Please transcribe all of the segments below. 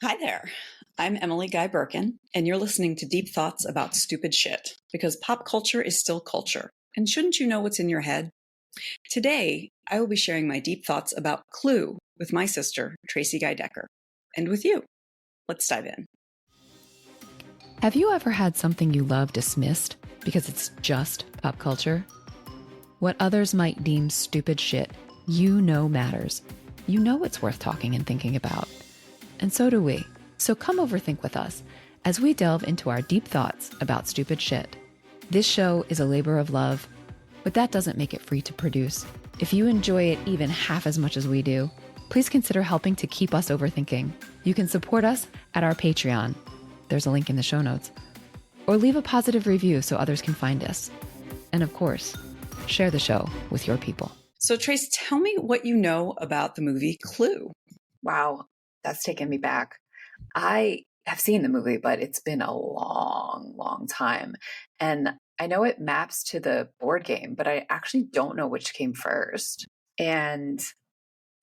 Hi there. I'm Emily Guy Birkin, and you're listening to Deep Thoughts About Stupid Shit, because pop culture is still culture. And shouldn't you know what's in your head? Today, I will be sharing my deep thoughts about Clue with my sister, Tracie Guy Decker, and with you. Let's dive in. Have you ever had something you love dismissed because it's just pop culture? What others might deem stupid shit, you know matters. You know it's worth talking and thinking about. And so do we. So come overthink with us as we delve into our deep thoughts about stupid shit. This show is a labor of love, but that doesn't make it free to produce. If you enjoy it even half as much as we do, please consider helping to keep us overthinking. You can support us at our Patreon. There's a link in the show notes. Or leave a positive review so others can find us. And of course, share the show with your people. So, Trace, tell me what you know about the movie Clue. Wow, that's taken me back. I have seen the movie, but it's been a long time. And I know it maps to the board game, but I actually don't know which came first. And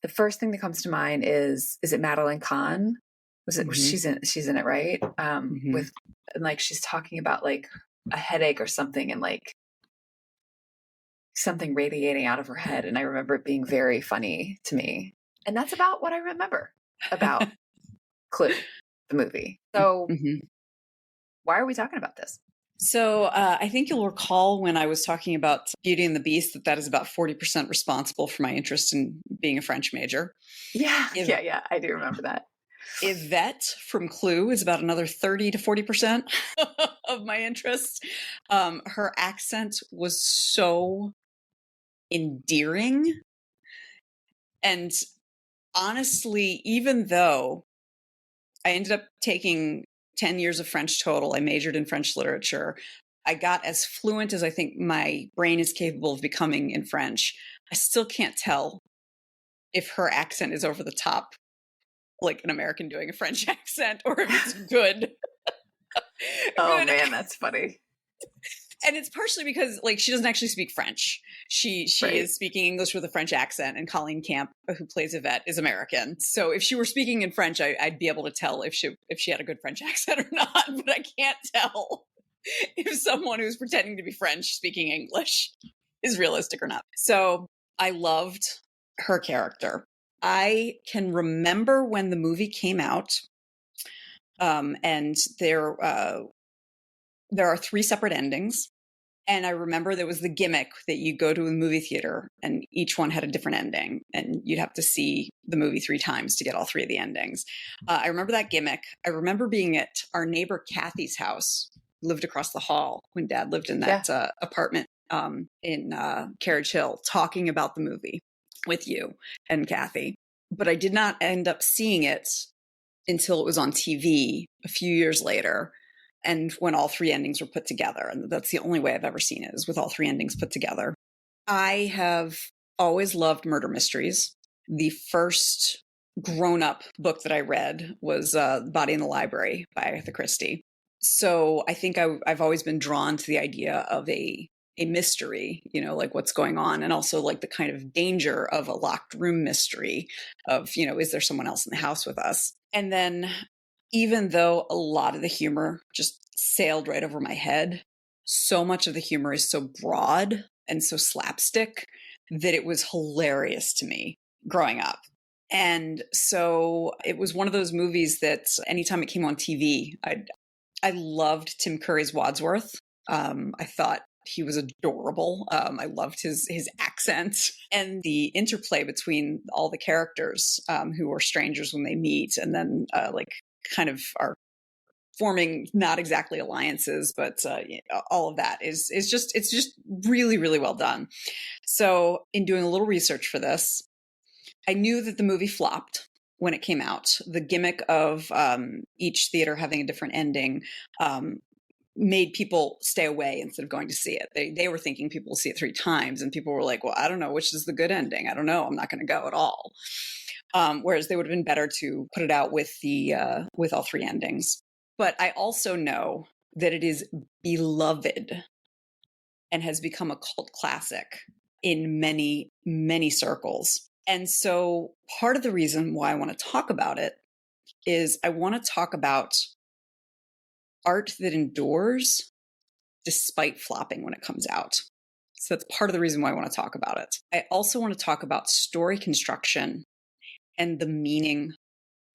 the first thing that comes to mind is it Madeline Kahn? Was it she's in it, right? With and like she's talking about like a headache or something and like something radiating out of her head. And I remember it being very funny to me. And that's about what I remember about Clue, the movie. So why are we talking about this? So I think you'll recall when I was talking about Beauty and the Beast that is about 40% responsible for my interest in being a French major. Yeah, I do remember that. Yvette from Clue is about another 30 to 40% of my interest. Her accent was so endearing. And honestly, even though I ended up taking 10 years of French total, I majored in French literature, I got as fluent as I think my brain is capable of becoming in French. I still can't tell if her accent is over the top, like an American doing a French accent, or if it's good. Oh man, that's funny. And it's partially because like she doesn't actually speak French. She is speaking English with a French accent, and Colleen Camp, who plays Yvette, is American. So if she were speaking in French, I'd be able to tell if she had a good French accent or not. But I can't tell if someone who's pretending to be French speaking English is realistic or not. So I loved her character. I can remember when the movie came out, and there are 3 separate endings. And I remember there was the gimmick that you go to a movie theater and each one had a different ending and you'd have to see the movie 3 times to get all 3 of the endings. I remember that gimmick. I remember being at our neighbor Kathy's house, lived across the hall when Dad lived in that apartment in Carriage Hill, talking about the movie with you and Kathy. But I did not end up seeing it until it was on TV a few years later. And when all 3 endings were put together. And that's the only way I've ever seen it, is with all 3 endings put together. I have always loved murder mysteries. The first grown-up book that I read was Body in the Library by Agatha Christie. So I think I've always been drawn to the idea of a mystery, like what's going on, and also like the kind of danger of a locked room mystery of, is there someone else in the house with us? And then even though a lot of the humor just sailed right over my head, so much of the humor is so broad and so slapstick that it was hilarious to me growing up. And so it was one of those movies that anytime it came on TV, I loved Tim Curry's Wadsworth. I thought he was adorable. I loved his accent and the interplay between all the characters who are strangers when they meet, and then kind of are forming not exactly alliances, but all of that is just really, really well done. So in doing a little research for this, I knew that the movie flopped when it came out. The gimmick of each theater having a different ending made people stay away instead of going to see it. They were thinking people will see it 3 times, and people were like, well, I don't know which is the good ending. I don't know. I'm not going to go at all. Whereas they would have been better to put it out with with all 3 endings. But I also know that it is beloved and has become a cult classic in many, many circles. And so part of the reason why I want to talk about it is I want to talk about art that endures despite flopping when it comes out. So that's part of the reason why I want to talk about it. I also want to talk about story construction and the meaning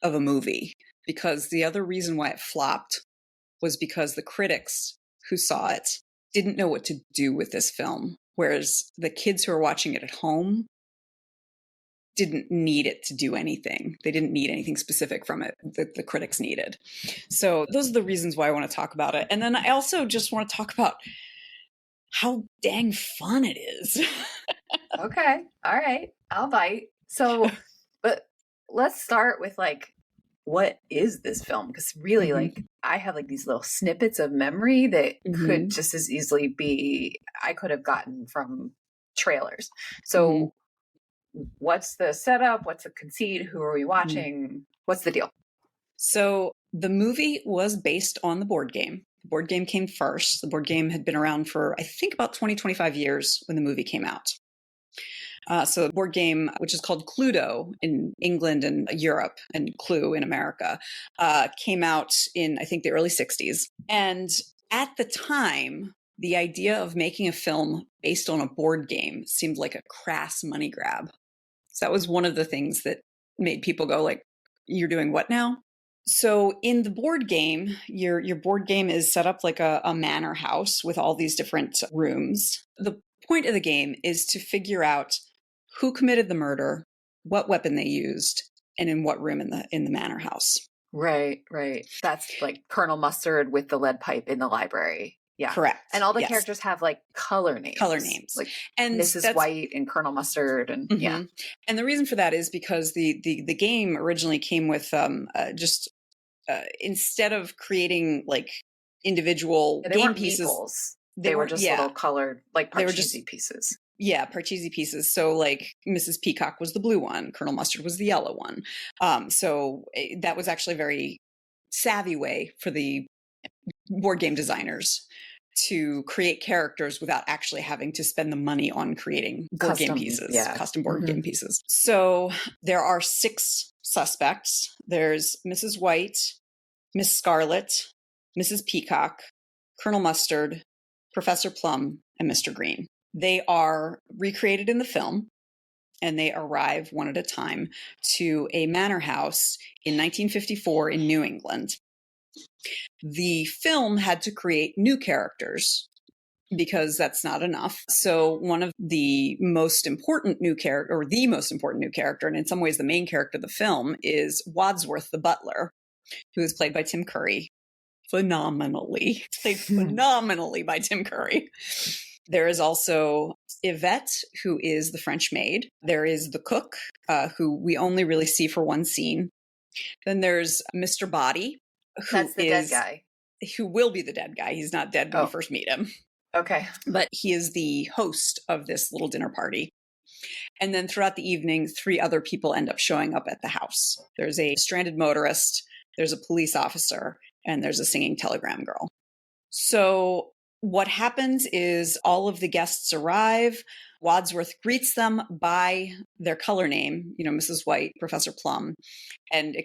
of a movie, because the other reason why it flopped was because the critics who saw it didn't know what to do with this film, whereas the kids who are watching it at home didn't need it to do anything. They didn't need anything specific from it that the critics needed. So those are the reasons why I want to talk about it. And then I also just want to talk about how dang fun it is. Okay. All right. I'll bite. So, but let's start with like, what is this film? Because really, like, I have like these little snippets of memory that could just as easily be, I could have gotten from trailers. So, what's the setup? What's the conceit? Who are we watching? What's the deal? So, the movie was based on the board game. The board game came first. The board game had been around for, I think, about 20, 25 years when the movie came out. So the board game, which is called Cluedo in England and Europe, and Clue in America, came out in, I think, the early 60s. And at the time, the idea of making a film based on a board game seemed like a crass money grab. So that was one of the things that made people go like, you're doing what now? So in the board game, your board game is set up like a manor house with all these different rooms. The point of the game is to figure out who committed the murder, what weapon they used, and in what room in the manor house. Right. That's like Colonel Mustard with the lead pipe in the library. Yeah. Correct. And all the characters have like color names. Like and Mrs. White and Colonel Mustard and yeah. And the reason for that is because the game originally came with instead of creating like individual game pieces, meeples. They were just little colored like Parcheesi pieces. Yeah, Parcheesi pieces. So like Mrs. Peacock was the blue one, Colonel Mustard was the yellow one. So that was actually a very savvy way for the board game designers to create characters without actually having to spend the money on creating custom board game pieces. So there are 6 suspects. There's Mrs. White, Miss Scarlet, Mrs. Peacock, Colonel Mustard, Professor Plum, and Mr. Green. They are recreated in the film, and they arrive one at a time to a manor house in 1954 in New England. The film had to create new characters because that's not enough. So one of the most important new character, or the most important new character, and in some ways the main character of the film, is Wadsworth the butler, who is played by Tim Curry. Phenomenally by Tim Curry. There is also Yvette, who is the French maid. There is the cook, who we only really see for one scene. Then there's Mr. Body, That's the dead guy. Who will be the dead guy. He's not dead when you first meet him. Okay. But he is the host of this little dinner party. And then throughout the evening, 3 other people end up showing up at the house. There's a stranded motorist, there's a police officer, and there's a singing telegram girl. So what happens is all of the guests arrive. Wadsworth greets them by their color name, Mrs. White, Professor Plum, and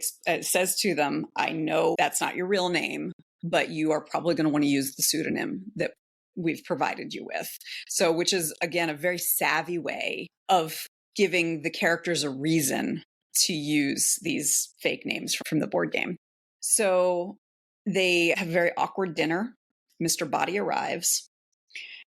says to them, I know that's not your real name, but you are probably going to want to use the pseudonym that we've provided you with. So, which is, again, a very savvy way of giving the characters a reason to use these fake names from the board game. So they have a very awkward dinner. Mr. Body arrives,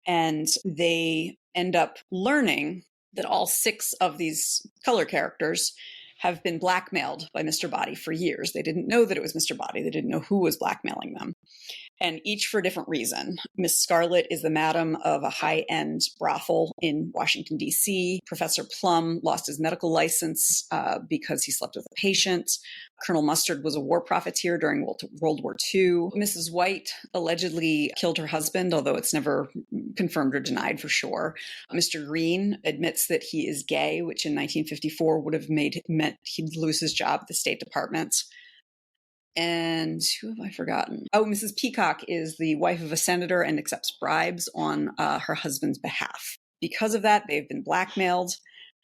and they end up learning that all 6 of these color characters have been blackmailed by Mr. Body for years. They didn't know that it was Mr. Body. They didn't know who was blackmailing them. And each for a different reason. Miss Scarlet is the madam of a high-end brothel in Washington, D.C. Professor Plum lost his medical license because he slept with a patient. Colonel Mustard was a war profiteer during World War II. Mrs. White allegedly killed her husband, although it's never confirmed or denied for sure. Mr. Green admits that he is gay, which in 1954 would have meant he'd lose his job at the State Department. And who have I forgotten? Oh, Mrs. Peacock is the wife of a senator and accepts bribes on her husband's behalf. Because of that, they've been blackmailed.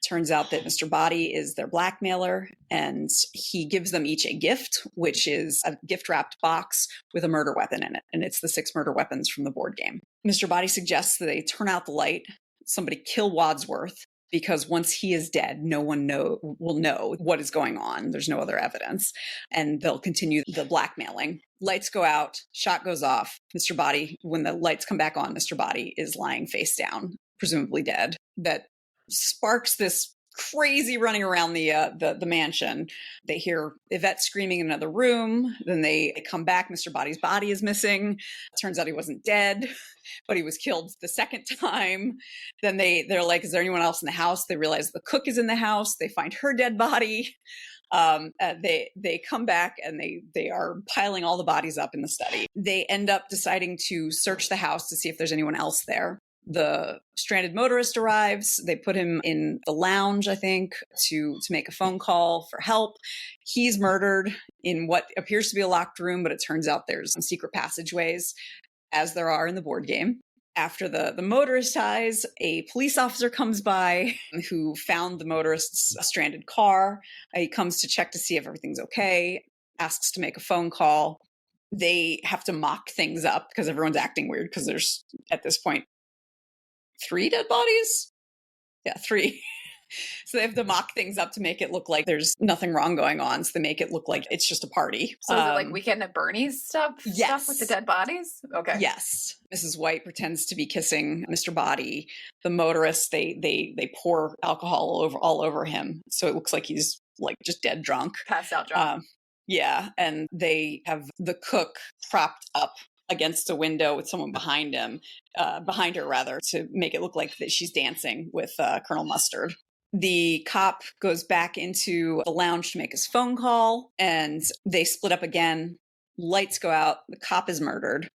Turns out that Mr. Body is their blackmailer, and he gives them each a gift, which is a gift-wrapped box with a murder weapon in it. And it's the 6 murder weapons from the board game. Mr. Body suggests that they turn out the light, somebody kill Wadsworth, because once he is dead, no one will know what is going on. There's no other evidence. And they'll continue the blackmailing. Lights go out, shot goes off. Mr. Body, when the lights come back on, Mr. Body is lying face down, presumably dead. That sparks this crazy running around the mansion. They hear Yvette screaming in another room. Then they come back. Mr. Body's body is missing. Turns out he wasn't dead, but he was killed the second time. Then they're like, is there anyone else in the house? They realize the cook is in the house. They find her dead body. They come back and they are piling all the bodies up in the study. They end up deciding to search the house to see if there's anyone else there. The stranded motorist arrives. They put him in the lounge, I think, to make a phone call for help. He's murdered in what appears to be a locked room, but it turns out there's some secret passageways, as there are in the board game. After the motorist dies, a police officer comes by who found the motorist's stranded car. He comes to check to see if everything's okay, asks to make a phone call. They have to mock things up because everyone's acting weird because there's, at this point, 3 dead bodies? Yeah, 3. So they have to mock things up to make it look like there's nothing wrong going on. So they make it look like it's just a party. So is it like Weekend at Bernie's stuff? Yes. Stuff with the dead bodies? Okay. Yes. Mrs. White pretends to be kissing Mr. Body. The motorist, they pour alcohol all over him. So it looks like he's like just dead drunk. Passed out drunk. Yeah. And they have the cook propped up against a window with someone behind her rather, to make it look like that she's dancing with Colonel Mustard. The cop goes back into the lounge to make his phone call, and they split up again. Lights go out. The cop is murdered.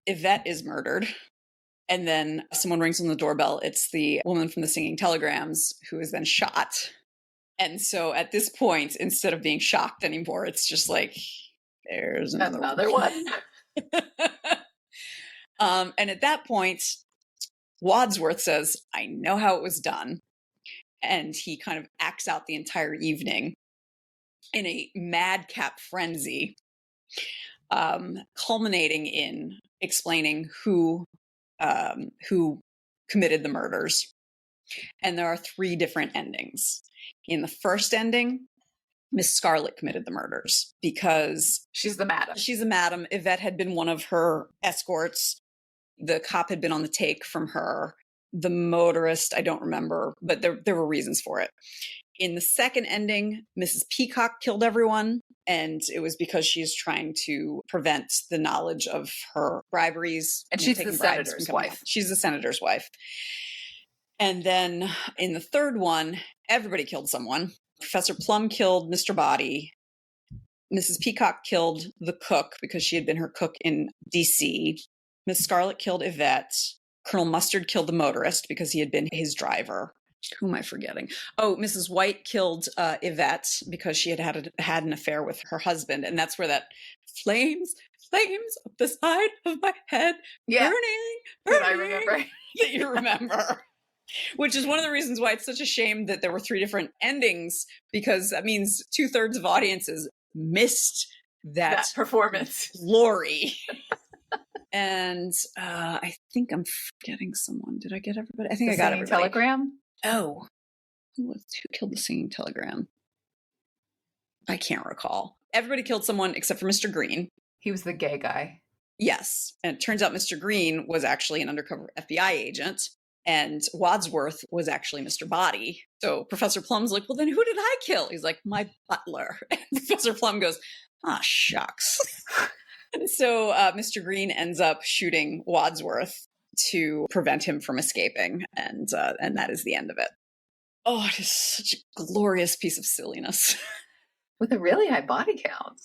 Yvette is murdered. And then someone rings on the doorbell. It's the woman from the Singing Telegrams, who is then shot. And so at this point, instead of being shocked anymore, it's just like, there's another one. And at that point, Wadsworth says, I know how it was done. And he kind of acts out the entire evening in a madcap frenzy, culminating in explaining who committed the murders. And there are 3 different endings. In the first ending, Miss Scarlet committed the murders because she's the madam. She's a madam. Yvette had been one of her escorts. The cop had been on the take from her. The motorist, I don't remember, but there were reasons for it. In the second ending, Mrs. Peacock killed everyone, and it was because she is trying to prevent the knowledge of her briberies. And she's the senator's wife. She's the senator's wife. And then in the third one, everybody killed someone. Professor Plum killed Mr. Body. Mrs. Peacock killed the cook because she had been her cook in D.C. Miss Scarlet killed Yvette. Colonel Mustard killed the motorist because he had been his driver. Who am I forgetting? Oh, Mrs. White killed Yvette because she had an affair with her husband. And that's where that flames up the side of my head, burning. I remember. That you remember. Which is one of the reasons why it's such a shame that there were 3 different endings, because that means 2/3 of audiences missed that performance. Glory. And I think I'm forgetting someone. Did I get everybody? I think I got everybody. Telegram? Oh. Who killed the Singing Telegram? I can't recall. Everybody killed someone except for Mr. Green. He was the gay guy. Yes. And it turns out Mr. Green was actually an undercover FBI agent. And Wadsworth was actually Mr. Body. So Professor Plum's like, well, then who did I kill? He's like, my butler. And Professor Plum goes, shucks. And so Mr. Green ends up shooting Wadsworth to prevent him from escaping. And that is the end of it. Oh, it is such a glorious piece of silliness. With a really high body count.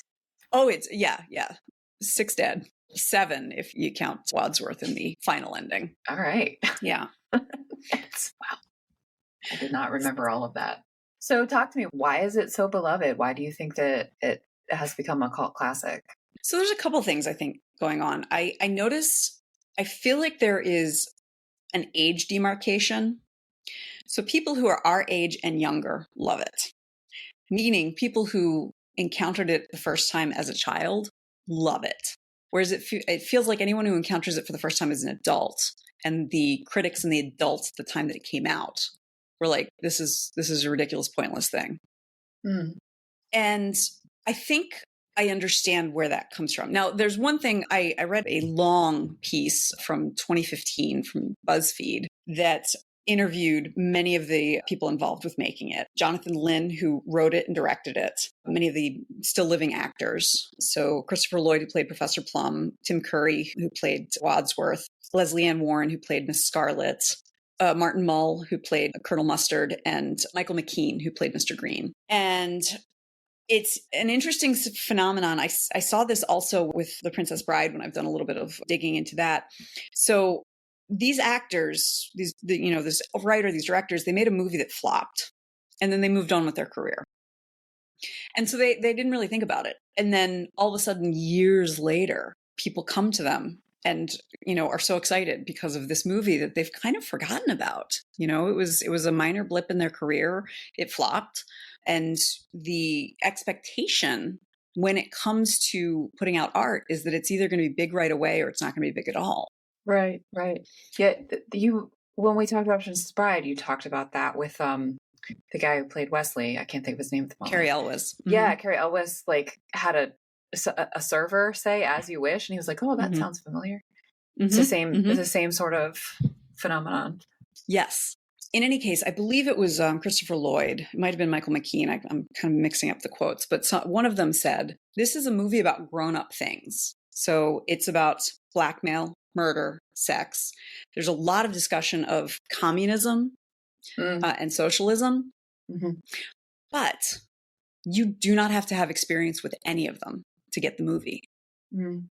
Oh, yeah. 6 dead. 7 if you count Wadsworth in the final ending. All right. Yeah. Wow. I did not remember all of that. So talk to me. Why is it so beloved? Why do you think that it has become a cult classic? So there's a couple things I think going on. I notice, I feel like there is an age demarcation So people who are our age and younger love it, meaning people who encountered it the first time as a child love it. Whereas it feels like anyone who encounters it for the first time as an adult, and the critics and the adults at the time that it came out were like, this is a ridiculous, pointless thing. Mm. And I think I understand where that comes from. Now, there's one thing, I read a long piece from 2015 from BuzzFeed that interviewed many of the people involved with making it. Jonathan Lynn, who wrote it and directed it, many of the still living actors. So Christopher Lloyd, who played Professor Plum, Tim Curry, who played Wadsworth, Leslie Ann Warren, who played Miss Scarlet, Martin Mull, who played Colonel Mustard, and Michael McKean, who played Mr. Green. And it's an interesting phenomenon. I saw this also with The Princess Bride when I've done a little bit of digging into that. So these actors, this writer, these directors, they made a movie that flopped, and then they moved on with their career. And so they didn't really think about it. And then all of a sudden, years later, people come to them and, are so excited because of this movie that they've kind of forgotten about. It was a minor blip in their career. It flopped. And the expectation when it comes to putting out art is that it's either going to be big right away or it's not going to be big at all. Right. Yeah, when we talked about Princess Bride, you talked about that with the guy who played Wesley. I can't think of his name at the moment. Cary Elwes. Mm-hmm. Yeah, Cary Elwes had a server say "as you wish," and he was like, "Oh, that mm-hmm. sounds familiar." Mm-hmm. It's the same. Mm-hmm. It's the same sort of phenomenon. Yes. In any case, I believe it was Christopher Lloyd. It might have been Michael McKean. I'm kind of mixing up the quotes, but one of them said, "This is a movie about grown-up things. So it's about blackmail, murder, sex. There's a lot of discussion of communism and socialism, mm-hmm. but you do not have to have experience with any of them to get the movie." Mm.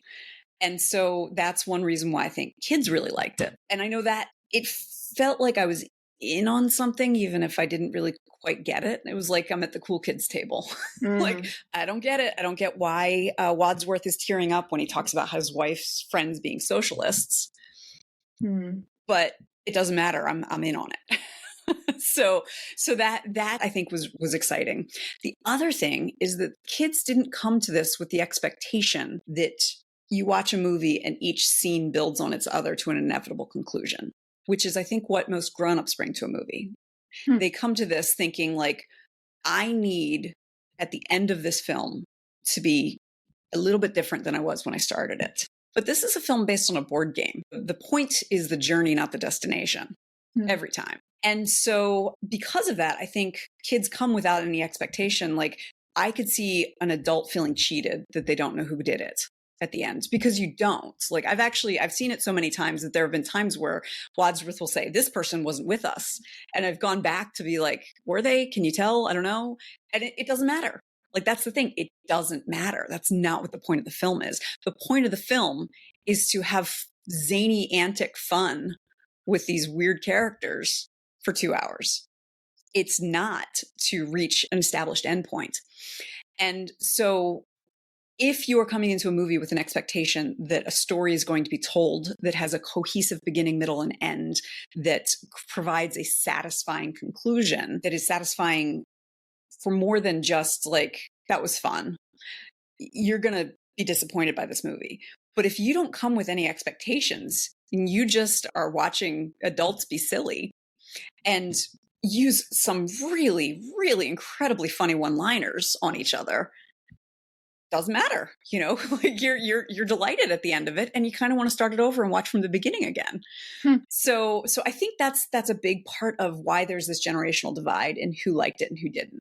And so that's one reason why I think kids really liked it. And I know that it felt like I was in on something, even if I didn't really quite get it. It was like I'm at the cool kids table. Like, I don't get it. I don't get why Wadsworth is tearing up when he talks about his wife's friends being socialists. But it doesn't matter. I'm in on it. So that I think was exciting. The other thing is that kids didn't come to this with the expectation that you watch a movie and each scene builds on its other to an inevitable conclusion, which is, I think, what most grown-ups bring to a movie. They come to this thinking like, I need at the end of this film to be a little bit different than I was when I started it. But this is a film based on a board game. The point is the journey, not the destination, every time. And so because of that, I think kids come without any expectation. Like, I could see an adult feeling cheated that they don't know who did it at the end, because you don't. Like, I've seen it so many times that there have been times where Wadsworth will say, this person wasn't with us. And I've gone back to be like, were they? Can you tell? I don't know. And it doesn't matter. Like, that's the thing. It doesn't matter. That's not what the point of the film is. The point of the film is to have zany, antic fun with these weird characters for 2 hours. It's not to reach an established endpoint. And so if you are coming into a movie with an expectation that a story is going to be told that has a cohesive beginning, middle, and end, that provides a satisfying conclusion, that is satisfying for more than just like, that was fun, you're going to be disappointed by this movie. But if you don't come with any expectations and you just are watching adults be silly and use some really, really incredibly funny one-liners on each other, doesn't matter, like you're delighted at the end of it, and you kind of want to start it over and watch from the beginning again. So I think that's a big part of why there's this generational divide in who liked it and who didn't.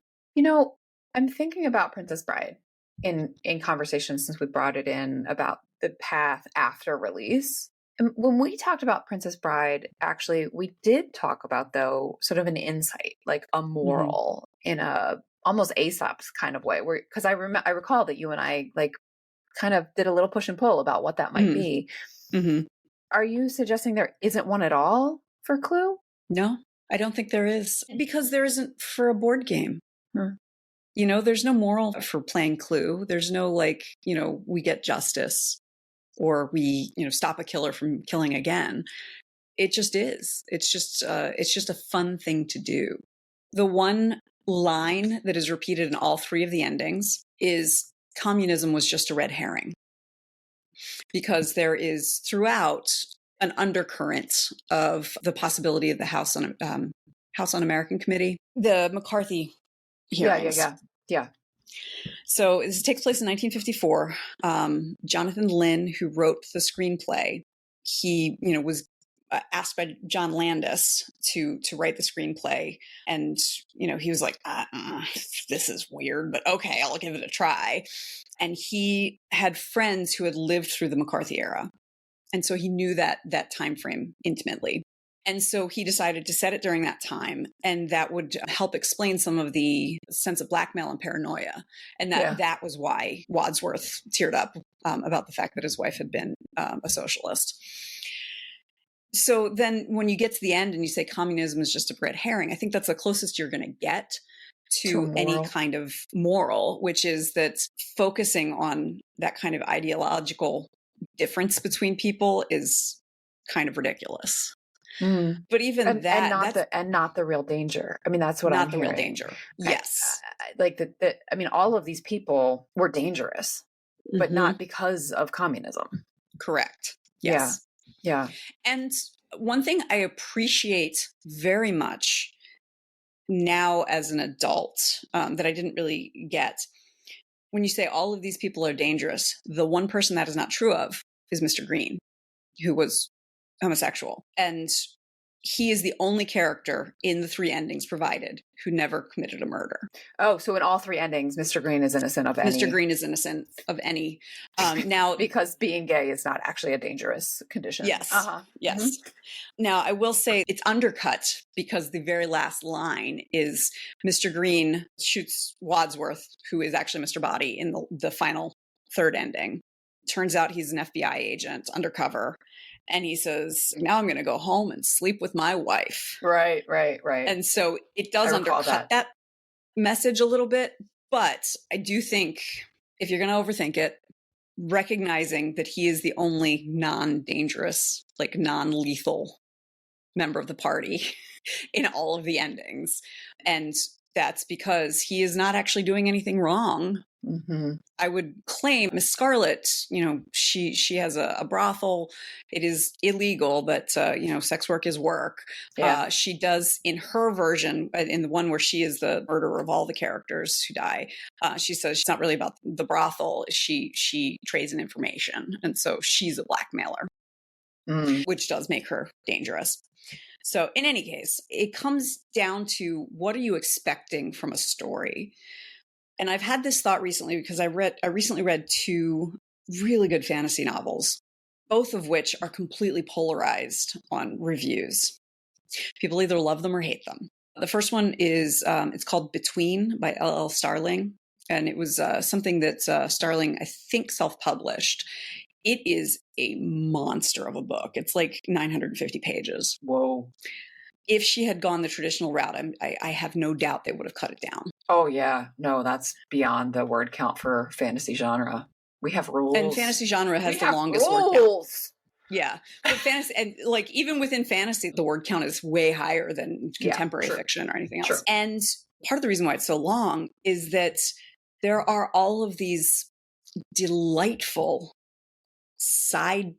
I'm thinking about Princess Bride in conversations since we brought it in about the path after release. And when we talked about Princess Bride, actually, we did talk about, though, sort of an insight, like a moral in a almost Aesop's kind of way, where, because I recall that you and I like kind of did a little push and pull about what that might be. Are you suggesting there isn't one at all for Clue? No, I don't think there is, because there isn't for a board game. There's no moral for playing Clue. There's no like, we get justice, or we, stop a killer from killing again. It just is. It's just a fun thing to do. The one line that is repeated in all three of the endings is communism was just a red herring, because there is throughout an undercurrent of the possibility of the House on American Committee, the McCarthy hearings. Yeah. So this takes place in 1954. Jonathan Lynn, who wrote the screenplay, he was asked by John Landis to write the screenplay, and he was like, this is weird, but okay, I'll give it a try. And he had friends who had lived through the McCarthy era, and so he knew that time frame intimately. And so he decided to set it during that time, and that would help explain some of the sense of blackmail and paranoia. And that was why Wadsworth teared up about the fact that his wife had been a socialist. So then when you get to the end and you say communism is just a red herring, I think that's the closest you're going to get to any kind of moral, which is that focusing on that kind of ideological difference between people is kind of ridiculous. But even not the real danger. I mean, that's what I'm hearing. Not the real danger. Yes. I mean, all of these people were dangerous, but not because of communism. Correct. Yes. Yeah. And one thing I appreciate very much now as an adult that I didn't really get, when you say all of these people are dangerous, the one person that is not true of is Mr. Green, who was homosexual. And he is the only character in the three endings provided who never committed a murder. Oh, so in all three endings, Mr. Green is innocent of any. Mr. Green is innocent of any. Now, because being gay is not actually a dangerous condition. Yes. Yes. Mm-hmm. Now, I will say it's undercut because the very last line is Mr. Green shoots Wadsworth, who is actually Mr. Body in the final third ending. Turns out he's an FBI agent undercover. And he says, now I'm going to go home and sleep with my wife. Right. And so it does undercut that message a little bit. But I do think if you're going to overthink it, recognizing that he is the only non-dangerous, like non-lethal member of the party in all of the endings. And that's because he is not actually doing anything wrong. Mm-hmm. I would claim Miss Scarlett, she has a brothel. It is illegal, but, sex work is work. Yeah. She does, in her version, in the one where she is the murderer of all the characters who die, she says it's not really about the brothel. She trades in information. And so she's a blackmailer, which does make her dangerous. So in any case, it comes down to, what are you expecting from a story? And I've had this thought recently because I recently read two really good fantasy novels, both of which are completely polarized on reviews. People either love them or hate them. The first one is, it's called Between by L.L. Starling. And it was something that Starling, I think, self-published. It is a monster of a book. It's like 950 pages. Whoa. If she had gone the traditional route, I have no doubt they would have cut it down. Oh, yeah. No, that's beyond the word count for fantasy genre. We have rules. And fantasy genre has the longest word count. Yeah. But fantasy, and like even within fantasy, the word count is way higher than contemporary fiction or anything else. Sure. And part of the reason why it's so long is that there are all of these delightful side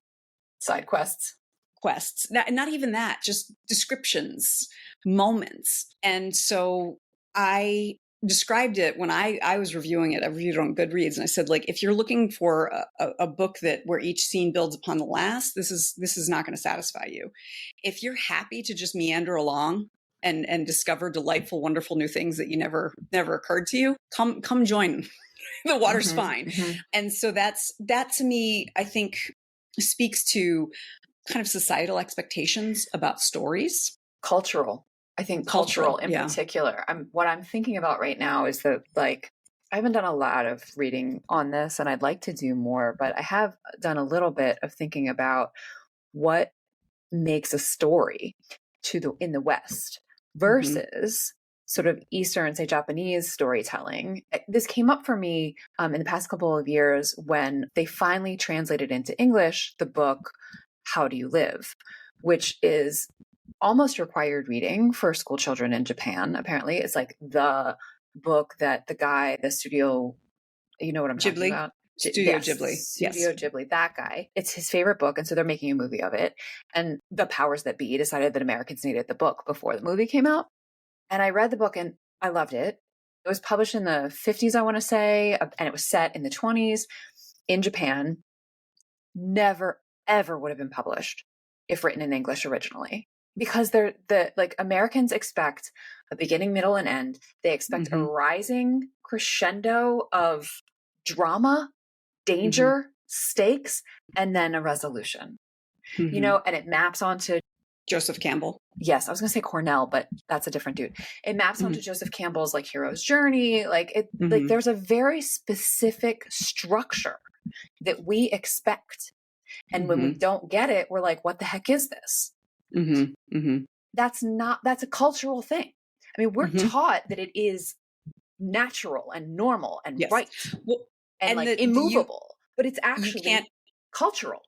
quests. Not even that, just descriptions, moments. And so I described it when I was reviewing it. I reviewed it on Goodreads, and I said, like, if you're looking for a book where each scene builds upon the last, this is not going to satisfy you. If you're happy to just meander along and discover delightful, wonderful new things that you never occurred to you, come join. The water's fine. Mm-hmm. And so that to me, I think, speaks to kind of societal expectations about stories. Cultural. I think cultural in particular. What I'm thinking about right now is that, like, I haven't done a lot of reading on this, and I'd like to do more, but I have done a little bit of thinking about what makes a story in the West versus sort of Eastern, say, Japanese storytelling. This came up for me in the past couple of years when they finally translated into English the book, How Do You Live? which is almost required reading for school children in Japan. Apparently, it's like the book that the studio, you know what I'm talking Ghibli? about? Studio Yes, Ghibli. Studio Yes. Ghibli, that guy. It's his favorite book. And so they're making a movie of it. And the powers that be decided that Americans needed the book before the movie came out. And I read the book and I loved it. It was published in the 50s, I want to say, and it was set in the 20s in Japan. Never, ever would have been published if written in English originally. Because like Americans expect a beginning, middle, and end. They expect a rising crescendo of drama, danger, stakes, and then a resolution. You know, and it maps onto Joseph Campbell. Yes, I was going to say Cornell, but that's a different dude. It maps onto Joseph Campbell's like hero's journey. Like like there's a very specific structure that we expect. And when we don't get it, we're like, what the heck is this? That's a cultural thing. I mean, we're taught that it is natural and normal and right and like immovable, but it's actually cultural.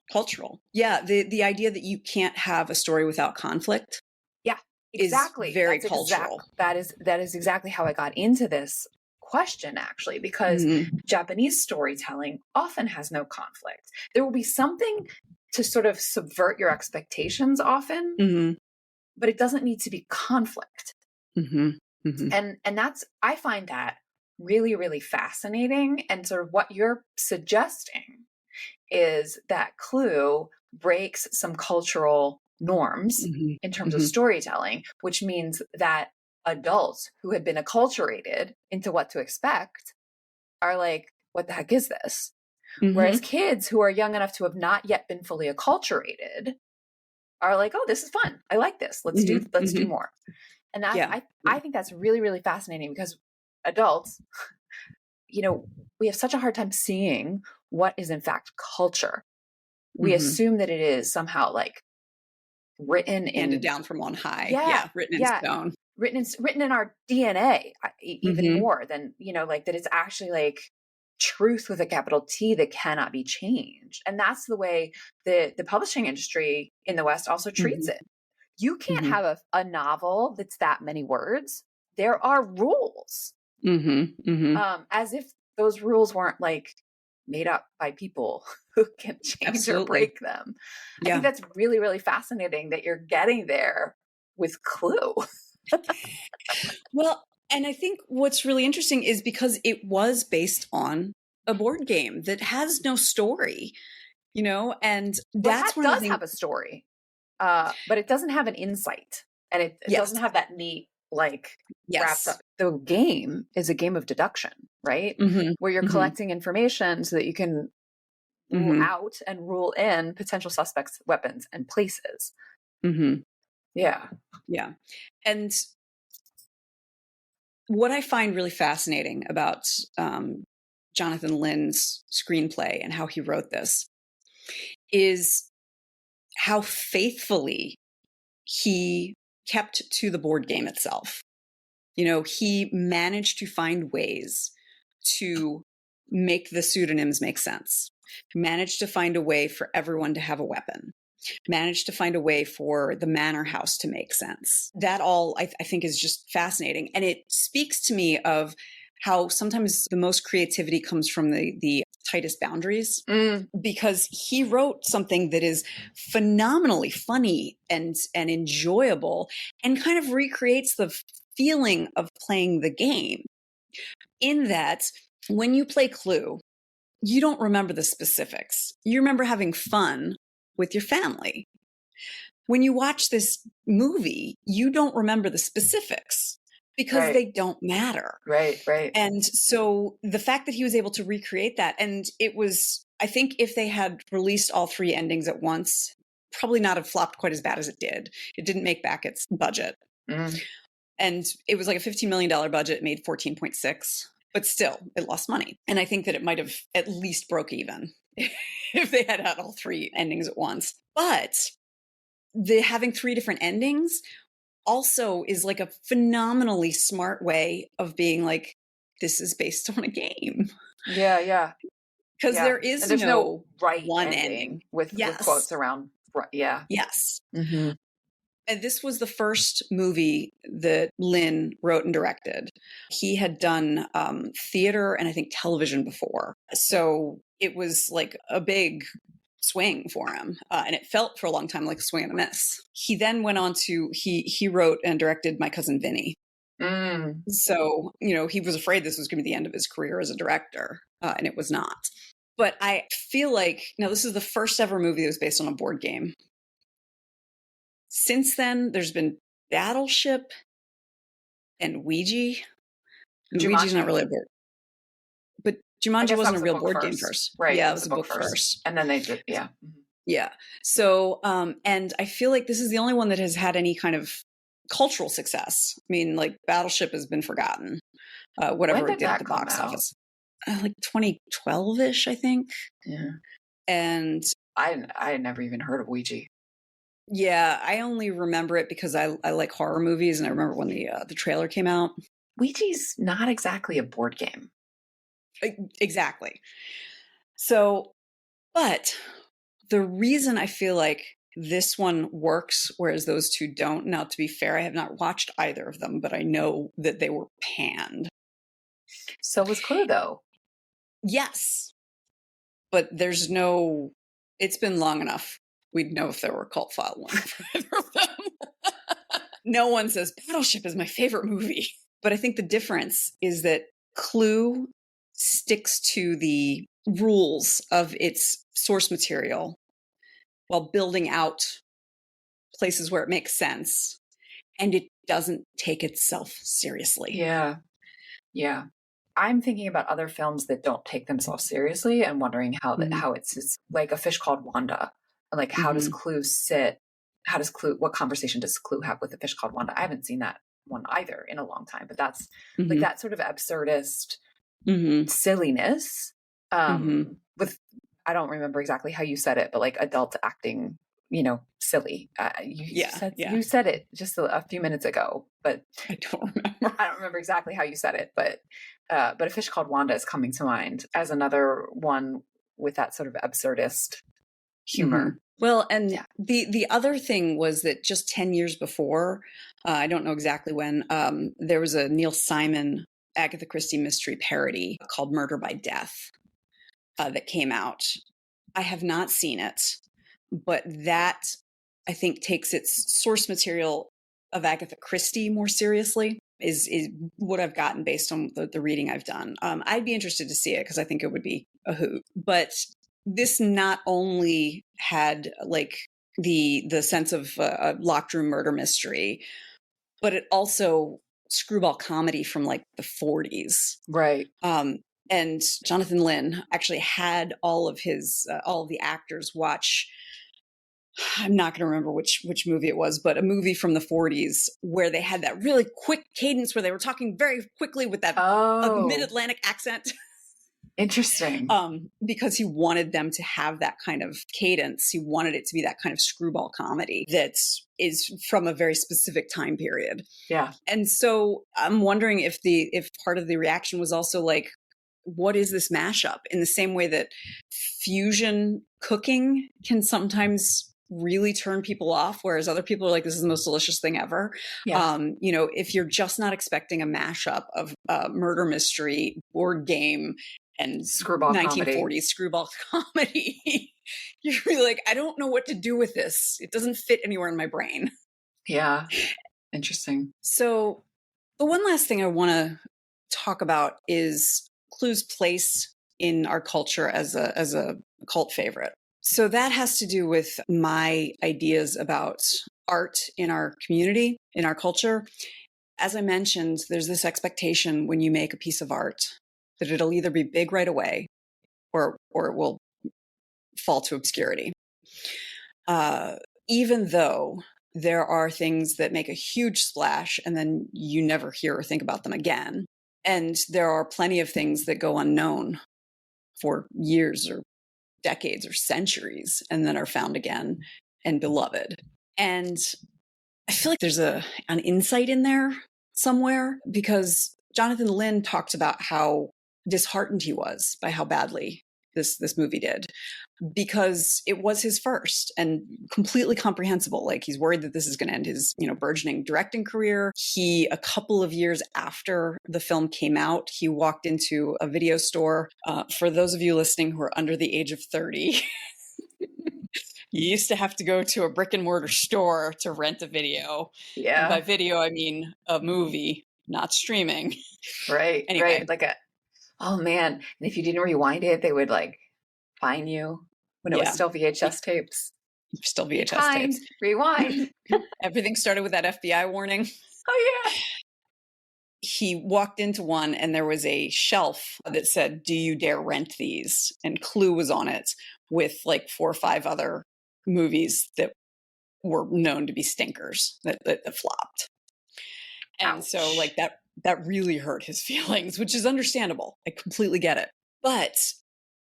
Yeah. The idea that you can't have a story without conflict. Yeah, exactly. Is very cultural. That is exactly how I got into this question, actually, because Japanese storytelling often has no conflict. There will be something to sort of subvert your expectations often, but it doesn't need to be conflict. And I find that really, really fascinating. And sort of what you're suggesting is that Clue breaks some cultural norms in terms of storytelling, which means that adults who had been acculturated into what to expect are like, what the heck is this? Whereas kids who are young enough to have not yet been fully acculturated are like, oh, this is fun. I like this. Let's do more. And that, I think that's really, really fascinating because adults, you know, we have such a hard time seeing what is in fact culture. We assume that it is somehow like handed down from on high. Written in stone. Written in our DNA, even more than, you know, like that it's actually like truth with a capital T that cannot be changed. And that's the way the publishing industry in the West also treats it. You can't have a novel that's that many words. There are rules. As if those rules weren't like made up by people who can change or break them. I think that's really, really fascinating that you're getting there with Clue. Well, and I think what's really interesting is because it was based on a board game that has no story, you know, and that's one does have a story, but it doesn't have an insight, and it doesn't have that neat like wrapped up. The game is a game of deduction, right? Where you're collecting information so that you can rule out and rule in potential suspects, weapons, and places. Yeah. And what I find really fascinating about Jonathan Lynn's screenplay and how he wrote this is how faithfully he kept to the board game itself. You know, he managed to find ways to make the pseudonyms make sense, managed to find a way for everyone to have a weapon, managed to find a way for the manor house to make sense. That all I think is just fascinating. And it speaks to me of how sometimes the most creativity comes from the tightest boundaries, because he wrote something that is phenomenally funny and enjoyable and kind of recreates the feeling of playing the game, in that when you play Clue, you don't remember the specifics. You remember having fun with your family. When you watch this movie, you don't remember the specifics because they don't matter. Right. And so the fact that he was able to recreate that, and it was, I think if they had released all three endings at once, probably not have flopped quite as bad as it did. It didn't make back its budget. And it was like a $15 million budget, made 14.6, but still it lost money. And I think that it might have at least broke even if they had all three endings at once. But having three different endings also is like a phenomenally smart way of being like, this is based on a game. Yeah. Because there is no right one ending with quotes around Right, yeah. Yes. Mm-hmm. And this was the first movie that Lynn wrote and directed. He had done theater and I think television before. So it was like a big swing for him. And it felt for a long time like a swing and a miss. He then went on to, he wrote and directed My Cousin Vinny. Mm. So, he was afraid this was going to be the end of his career as a director, and it was not. But I feel like, now this is the first ever movie that was based on a board game. Since then, there's been Battleship and Ouija. And Ouija's not really a board. But Jumanji wasn't a real board game first. Right. Yeah, it was a book first. And then they did, yeah. Mm-hmm. Yeah. So, and I feel like this is the only one that has had any kind of cultural success. I mean, like Battleship has been forgotten, whatever it did at the box office. Like 2012-ish, I think. Yeah. And I had never even heard of Ouija. Yeah, I only remember it because I like horror movies, and I remember when the trailer came out. Ouija's not exactly a board game. Exactly. So, but the reason I feel like this one works, whereas those two don't, now to be fair, I have not watched either of them, but I know that they were panned. So was Clue, though. Yes. But it's been long enough. We'd know if there were a cult following for either of them. No one says Battleship is my favorite movie. But I think the difference is that Clue sticks to the rules of its source material while building out places where it makes sense. And it doesn't take itself seriously. Yeah. Yeah. I'm thinking about other films that don't take themselves seriously and wondering how it's like A Fish Called Wanda. Like, how does Clue sit? What conversation does Clue have with A Fish Called Wanda? I haven't seen that one either in a long time, but that's like that sort of absurdist silliness with, I don't remember exactly how you said it, but like adult acting, silly. You said it just a few minutes ago, but I don't remember. I don't remember exactly how you said it, but A Fish Called Wanda is coming to mind as another one with that sort of absurdist humor. Well, and the other thing was that just 10 years before, I don't know exactly when, there was a Neil Simon Agatha Christie mystery parody called Murder by Death that came out. I have not seen it, but that I think takes its source material of Agatha Christie more seriously, is what I've gotten based on the reading I've done. I'd be interested to see it because I think it would be a hoot. But this not only had like the sense of a locked room murder mystery, but it also screwball comedy from like the 40s. Right. And Jonathan Lynn actually had all of the actors watch, I'm not going to remember which movie it was, but a movie from the 40s where they had that really quick cadence where they were talking very quickly with that mid-Atlantic accent. Interesting. Because he wanted them to have that kind of cadence. He wanted it to be that kind of screwball comedy that is from a very specific time period. Yeah. And so I'm wondering if part of the reaction was also like, what is this mashup? In the same way that fusion cooking can sometimes really turn people off, whereas other people are like, this is the most delicious thing ever. Yeah. If you're just not expecting a mashup of murder mystery, board game, and screwball 1940s comedy. Screwball comedy, you're really like, I don't know what to do with this. It doesn't fit anywhere in my brain. Yeah. Interesting. So the one last thing I want to talk about is Clue's place in our culture as a cult favorite. So that has to do with my ideas about art in our community, in our culture. As I mentioned, there's this expectation when you make a piece of art that it'll either be big right away or it will fall to obscurity. Even though there are things that make a huge splash and then you never hear or think about them again. And there are plenty of things that go unknown for years or decades or centuries and then are found again and beloved. And I feel like there's an insight in there somewhere, because Jonathan Lynn talked about how disheartened he was by how badly this movie did, because it was his first and completely comprehensible. Like, he's worried that this is going to end his, burgeoning directing career. A couple of years after the film came out, he walked into a video store. For those of you listening who are under the age of 30, you used to have to go to a brick and mortar store to rent a video. Yeah. And by video, I mean a movie, not streaming. Right. Anyway. Right. Oh man. And if you didn't rewind it, they would fine you when it was still VHS tapes. Still VHS tapes. Rewind. Everything started with that FBI warning. Oh yeah. He walked into one and there was a shelf that said, "Do you dare rent these?" And Clue was on it with 4 or 5 other movies that were known to be stinkers that flopped. And Ouch. so that really hurt his feelings, which is understandable. I completely get it. But,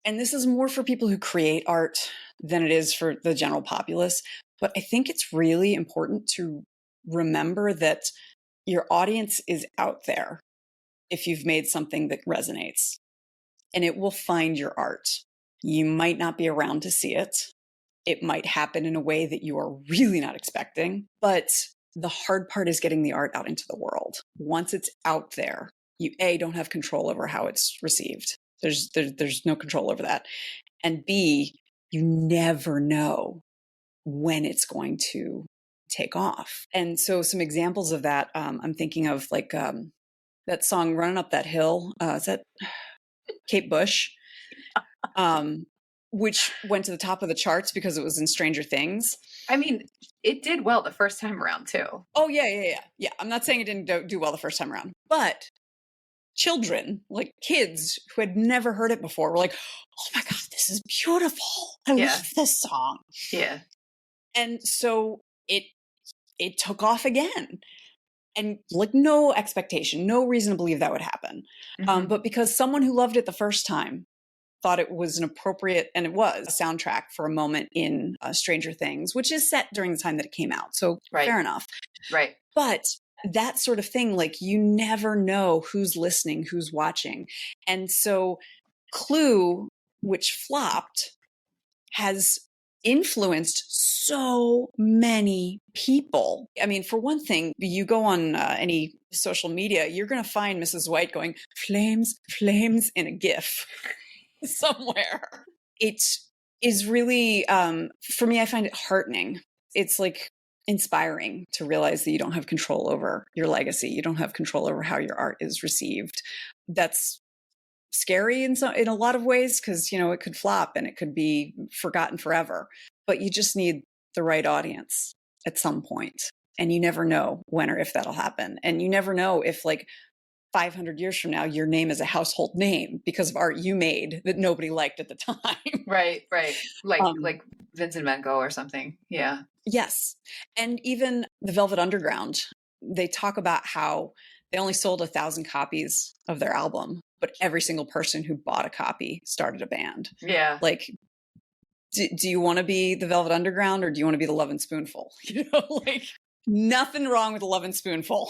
and this is more for people who create art than it is for the general populace, but I think it's really important to remember that your audience is out there if you've made something that resonates, and it will find your art. You might not be around to see it. It might happen in a way that you are really not expecting, but the hard part is getting the art out into the world. Once it's out there, you don't have control over how it's received. There's no control over that. And B, you never know when it's going to take off. And so some examples of that, I'm thinking of that song "Running Up That Hill." Is that Kate Bush? Which went to the top of the charts because it was in Stranger Things. I mean, it did well the first time around too. Oh yeah. I'm not saying it didn't do well the first time around, but children, kids who had never heard it before, were like, "Oh my God, this is beautiful. I love this song." Yeah. And so it took off again. And no expectation, no reason to believe that would happen. Mm-hmm. But because someone who loved it the first time thought it was an appropriate, and it was, a soundtrack for a moment in Stranger Things, which is set during the time that it came out. So fair enough. Right. But that sort of thing, you never know who's listening, who's watching. And so Clue, which flopped, has influenced so many people. I mean, for one thing, you go on any social media, you're going to find Mrs. White going, "Flames, flames," in a GIF somewhere. It is really, for me, I find it heartening. It's inspiring to realize that you don't have control over your legacy. You don't have control over how your art is received. That's scary in a lot of ways, because it could flop and it could be forgotten forever. But you just need the right audience at some point, and you never know when or if that'll happen. And you never know if 500 years from now your name is a household name because of art you made that nobody liked at the time. Right. Like Vincent Van Gogh or something. Yeah. Yes. And even the Velvet Underground, they talk about how they only sold 1,000 copies of their album, but every single person who bought a copy started a band. Yeah. Do you want to be the Velvet Underground, or do you want to be the Lovin' Spoonful? Nothing wrong with the Lovin' Spoonful.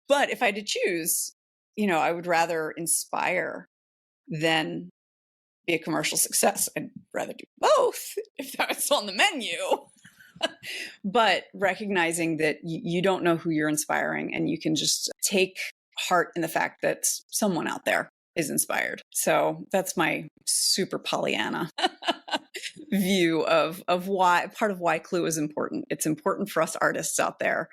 But if I had to choose, I would rather inspire than be a commercial success. I'd rather do both if that's on the menu. But recognizing that you don't know who you're inspiring, and you can just take heart in the fact that someone out there is inspired. So that's my super Pollyanna view of why, part of why Clue is important. It's important for us artists out there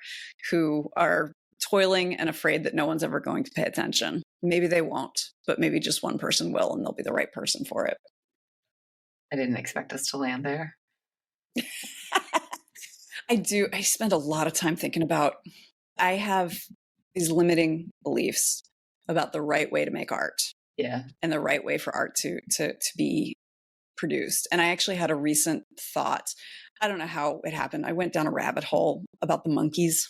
who are toiling and afraid that no one's ever going to pay attention. Maybe they won't, but maybe just one person will, and they'll be the right person for it. I didn't expect us to land there. I spend a lot of time thinking about, I have these limiting beliefs about the right way to make art. Yeah. And the right way for art to be produced. And I actually had a recent thought. I don't know how it happened. I went down a rabbit hole about the Monkees.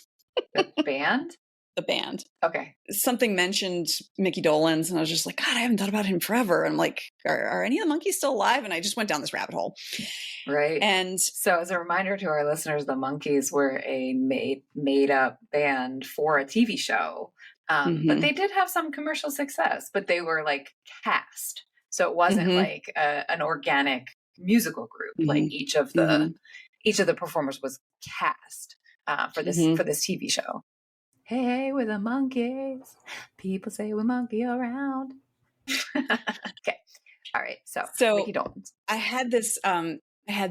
The band? The band. Okay. Something mentioned Mickey Dolenz, and I was just like, God, I haven't thought about him forever. And I'm like, are any of the Monkees still alive? And I just went down this rabbit hole. Right. And so as a reminder to our listeners, the Monkees were a made up band for a TV show. But they did have some commercial success, but they were cast. So it wasn't Mm-hmm. like an organic musical group. Like Mm-hmm. each of the performers was cast Mm-hmm. for this TV show. Hey, we're the monkeys. People say we monkey around. Okay. All right. So So Mickey Dolenz. I had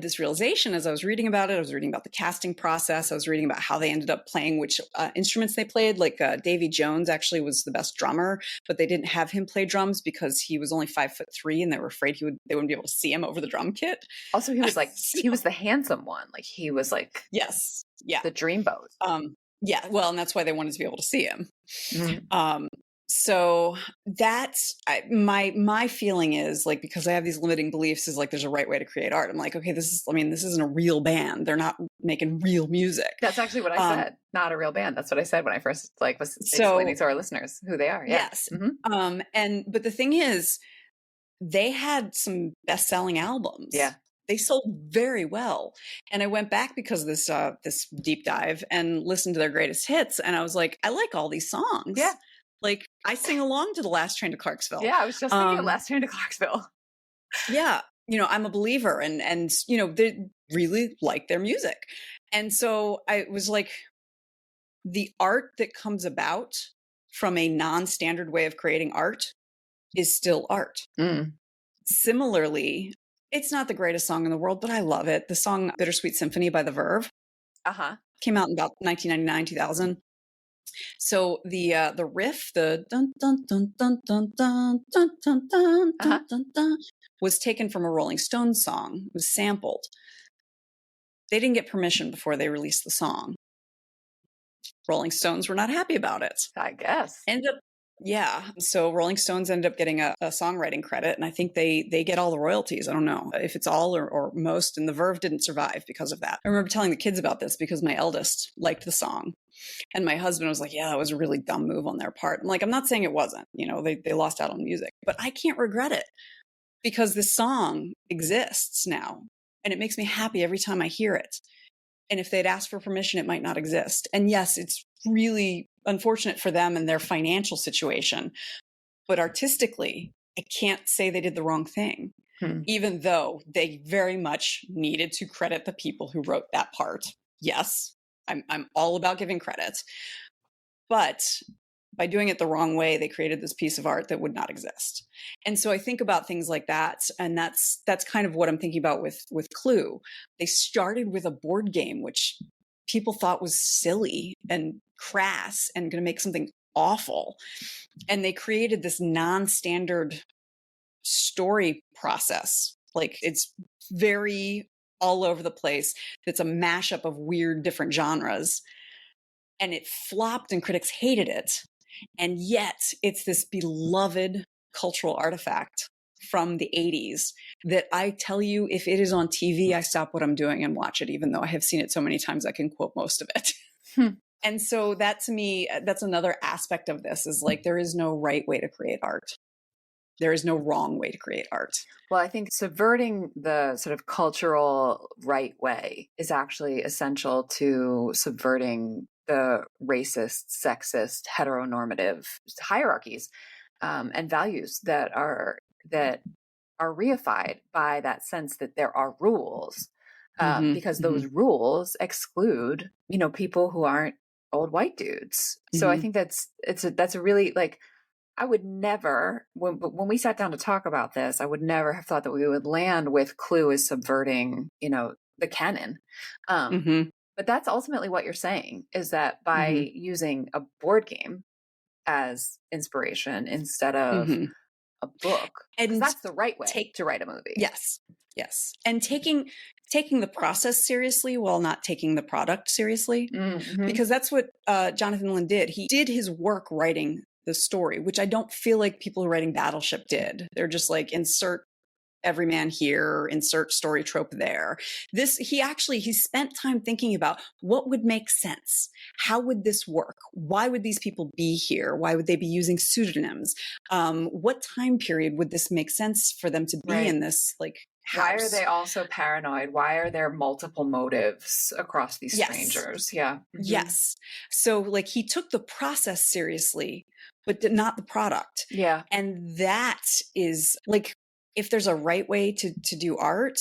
this realization as I was reading about it. I was reading about the casting process. I was reading about how they ended up playing which instruments they played. Like Davy Jones actually was the best drummer, but they didn't have him play drums because he was only 5'3", and they were afraid they wouldn't be able to see him over the drum kit. Also, he was like So- he was the handsome one. Like he was like Yes, yeah, the dreamboat. yeah. Well, and that's why they wanted to be able to see him. Mhm. So that's my feeling is like, because I have these limiting beliefs, is like there's a right way to create art. I'm like, okay, this isn't a real band. They're not making real music. That's actually what I said. Not a real band. That's what I said when I first was explaining to our listeners who they are. Yeah. Yes. Mm-hmm. But the thing is, they had some best-selling albums. Yeah. They sold very well. And I went back because of this deep dive and listened to their greatest hits. And I was like, I like all these songs. Yeah. Like I sing along to The Last Train to Clarksville. Yeah. I was just thinking Last Train to Clarksville. Yeah. I'm a believer and they really like their music. And so I was like, the art that comes about from a non-standard way of creating art is still art. Mm. Similarly, it's not the greatest song in the world, but I love it. The song Bittersweet Symphony by The Verve came out in about 1999, 2000. So the riff, the dun dun dun dun dun dun dun dun dun dun dun dun, was taken from a Rolling Stones song. It was sampled. They didn't get permission before they released the song. Rolling Stones were not happy about it. I guess. So Rolling Stones ended up getting a songwriting credit, and I think they get all the royalties. I don't know if it's all or most, and the Verve didn't survive because of that. I remember telling the kids about this because my eldest liked the song, and my husband was like, yeah, that was a really dumb move on their part. I'm like, I'm not saying it wasn't, they lost out on music, but I can't regret it because this song exists now, and it makes me happy every time I hear it. And if they'd asked for permission, it might not exist. And yes, it's really unfortunate for them and their financial situation. But artistically, I can't say they did the wrong thing, even though they very much needed to credit the people who wrote that part. Yes, I'm all about giving credit. But by doing it the wrong way, they created this piece of art that would not exist. And so I think about things like that. And that's kind of what I'm thinking about with Clue. They started with a board game, which people thought was silly and crass and going to make something awful. And they created this non-standard story process. Like it's very all over the place. It's a mashup of weird different genres. And it flopped and critics hated it. And yet it's this beloved cultural artifact from the 80s that I tell you, if it is on TV, I stop what I'm doing and watch it, even though I have seen it so many times I can quote most of it. And so that to me, that's another aspect of this is like, there is no right way to create art. There is no wrong way to create art. Well, I think subverting the sort of cultural right way is actually essential to subverting the racist, sexist, heteronormative hierarchies and values that are reified by that sense that there are rules, because those rules exclude, people who aren't old white dudes. So I think that's a really like. I would never, when we sat down to talk about this, I would never have thought that we would land with Clue as subverting, the canon. But that's ultimately what you're saying, is that by using a board game as inspiration instead of a book, and that's the right way to write a movie. Yes. And taking the process seriously while not taking the product seriously, because that's what Jonathan Lynn did. He did his work writing the story, which I don't feel like people who are writing Battleship did. They're just like, insert everyman here, insert story trope there. He spent time thinking about what would make sense. How would this work? Why would these people be here? Why would they be using pseudonyms? What time period would this make sense for them to be in this like house? Why are they also paranoid? Why are there multiple motives across these strangers? Yeah. Yes. So like he took the process seriously, but not the product. Yeah. And that is like, if there's a right way to do art,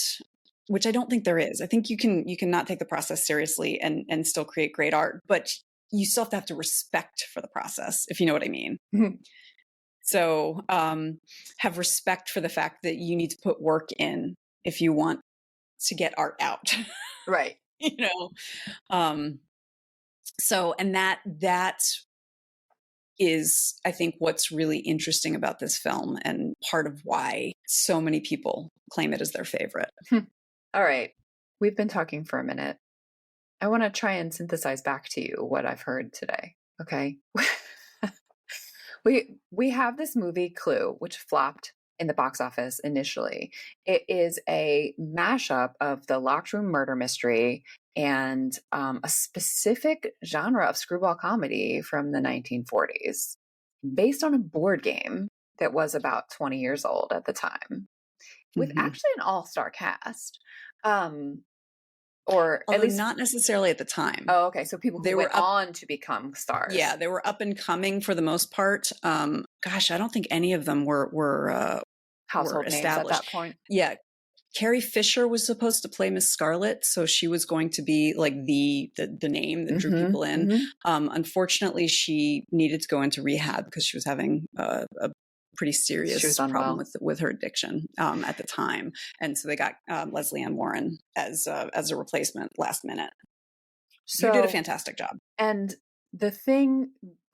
which I don't think there is. I think you can not take the process seriously and still create great art, but you still have to respect for the process, if you know what I mean. Mhm. So have respect for the fact that you need to put work in if you want to get art out. Right. You know? So, and that is, I think, what's really interesting about this film and part of why so many people claim it as their favorite. All right. We've been talking for a minute. I want to try and synthesize back to you what I've heard today. Okay. We have this movie Clue, which flopped in the box office initially. It is a mashup of the locked room murder mystery and a specific genre of screwball comedy from the 1940s, based on a board game that was about 20 years old at the time, with actually an all-star cast. Or although at least not necessarily at the time. Oh, okay. So people who went on to become stars. Yeah, they were up and coming for the most part. Gosh, I don't think any of them were household names at that point. Yeah. Carrie Fisher was supposed to play Miss Scarlet, so she was going to be like the name that drew people in. Unfortunately, she needed to go into rehab because she was having a pretty serious problem with her addiction at the time, and so they got Leslie Ann Warren as a replacement last minute. So you did a fantastic job. And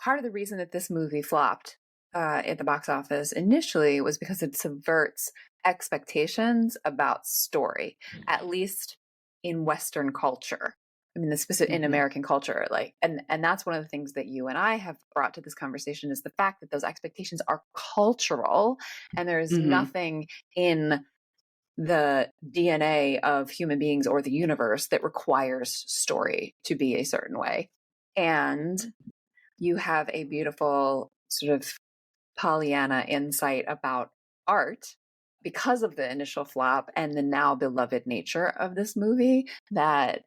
part of the reason that this movie flopped at the box office initially was because it subverts expectations about story, at least in Western culture. I mean, the specific in American culture, like, and that's one of the things that you and I have brought to this conversation is the fact that those expectations are cultural, and there is nothing in the DNA of human beings or the universe that requires story to be a certain way. And you have a beautiful sort of Pollyanna insight about art because of the initial flop and the now beloved nature of this movie, that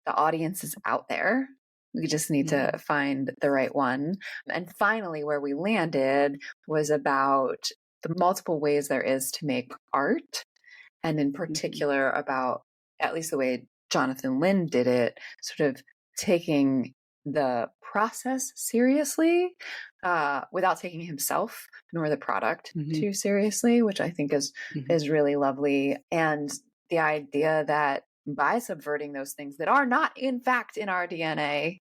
the audience is out there. We just need to find the right one. And finally, where we landed was about the multiple ways there is to make art. And in particular about, at least the way Jonathan Lynn did it, sort of taking the process seriously without taking himself nor the product too seriously, which I think is really lovely. And the idea that by subverting those things that are not in fact in our DNA,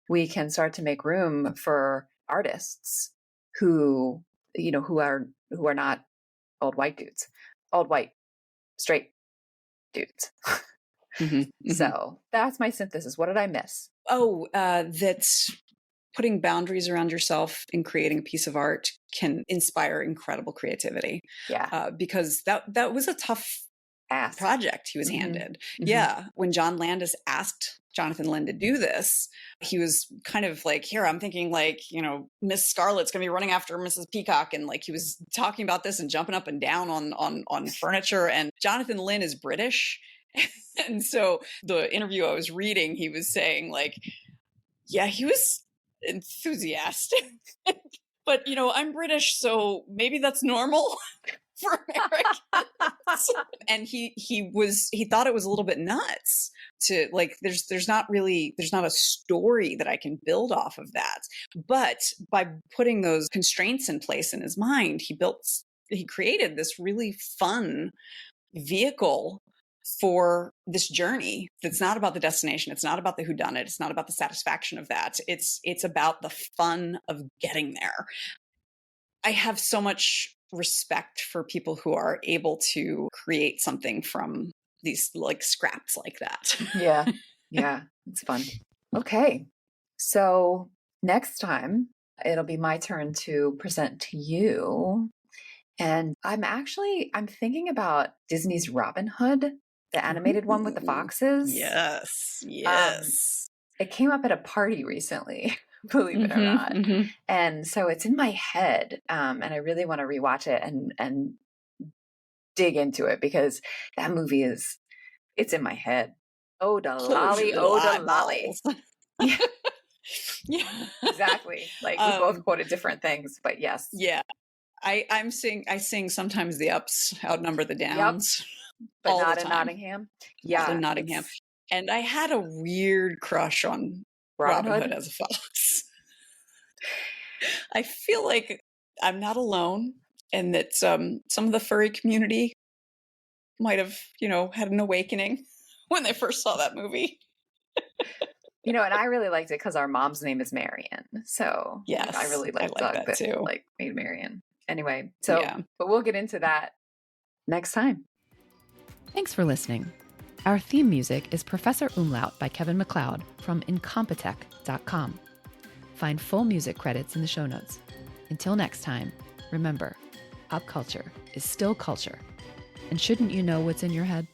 we can start to make room for artists who are not old white dudes, old white straight dudes. So that's my synthesis. What did I miss? Oh, that's putting boundaries around yourself in creating a piece of art can inspire incredible creativity. Yeah. Because that was a tough project he was handed. Yeah. When John Landis asked Jonathan Lynn to do this, he was kind of like, here, I'm thinking like, Miss Scarlet's going to be running after Mrs. Peacock. And like, he was talking about this and jumping up and down on furniture. And Jonathan Lynn is British. And so the interview I was reading, he was saying like, yeah, he was enthusiastic, but I'm British, so maybe that's normal for Americans. And he thought it was a little bit nuts to like, there's not a story that I can build off of that. But by putting those constraints in place in his mind, he created this really fun vehicle for this journey that's not about the destination. It's not about the whodunit. It's not about the satisfaction of that. It's about the fun of getting there. I have so much respect for people who are able to create something from these like scraps like that. Yeah, it's fun. Okay. So next time it'll be my turn to present to you. And I'm thinking about Disney's Robin Hood, the animated one with the foxes. Yes. It came up at a party recently, believe it or not. And so it's in my head. And I really want to rewatch it and dig into it because that movie it's in my head. Oh, da lolly, oh, da lolly. Yeah, exactly. Like we both quoted different things, but yes. Yeah. I sing sometimes the ups outnumber the downs. But all not the in time. Nottingham. Not Yeah, in Nottingham. And I had a weird crush on Robin Robin Hood Hood. as a fox. I feel like I'm not alone, and that some of the furry community might have, had an awakening when they first saw that movie. And I really liked it because our mom's name is Marion. So Yes, I really I liked like Doug that too. made Marion. Anyway, Yeah. but we'll get into that next time. Thanks for listening. Our theme music is Professor Umlaut by Kevin MacLeod from Incompetech.com. Find full music credits in the show notes. Until next time, remember, pop culture is still culture. And shouldn't you know what's in your head?